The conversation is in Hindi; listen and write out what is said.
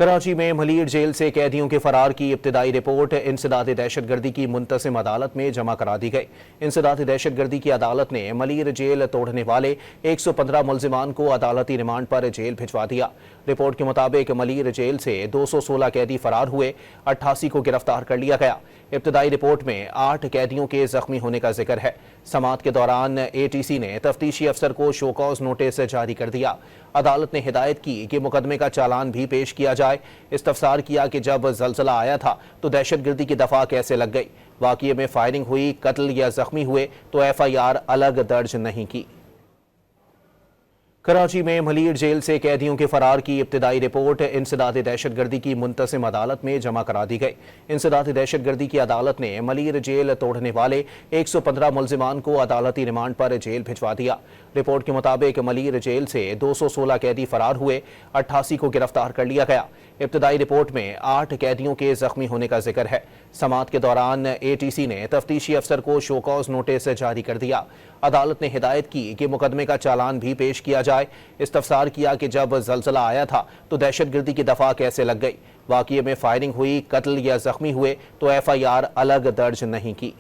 कराची में मलीर जेल से कैदियों के फरार की इब्तिदाई रिपोर्ट इंसदाद दहशतगर्दी की मुंतसिम अदालत में जमा करा दी गई। इंसदाद दहशतगर्दी की अदालत ने मलीर जेल तोड़ने वाले 115 मुल्जिमान को अदालती रिमांड पर जेल भिजवा दिया। रिपोर्ट के मुताबिक मलीर जेल से 216 कैदी फरार हुए, 88 को गिरफ्तार कर लिया गया। इब्तिदाई रिपोर्ट में 8 कैदियों के जख्मी होने का जिक्र है। समाअत के दौरान ATC ने तफ्तीशी अफसर को शोकॉज नोटिस जारी कर दिया। अदालत ने हिदायत की कि मुकदमे का चालान भी पेश किया जाए। इस्तफसार किया कि जब जलजला आया था तो दहशतगर्दी की दफा कैसे लग गई, वाक़ये में फायरिंग हुई, कत्ल या जख्मी हुए तो FIR अलग दर्ज नहीं की। कराची में मलीर जेल से कैदियों के फरार की इब्तिदाई रिपोर्ट इंसदाद दहशतगर्दी की मुंतसिम अदालत में जमा करा दी गई। इंसदाद दहशतगर्दी की अदालत ने मलीर जेल तोड़ने वाले 115 मुल्जिमान को अदालती रिमांड पर जेल भिजवा दिया। रिपोर्ट के मुताबिक मलीर जेल से 216 कैदी फरार हुए, 88 को गिरफ्तार कर लिया गया। इब्तिदाई रिपोर्ट में 8 कैदियों के जख्मी होने का जिक्र है। समाअत के दौरान ATC ने तफ्तीशी अफसर को शोकॉज नोटिस जारी कर दिया। अदालत ने हिदायत की कि मुकदमे का चालान भी पेश किया जाए। इस्तफसार किया कि जब जलजला आया था तो दहशतगर्दी की दफा कैसे लग गई, वाक़ये में फायरिंग हुई, कत्ल या जख्मी हुए तो FIR अलग दर्ज नहीं की।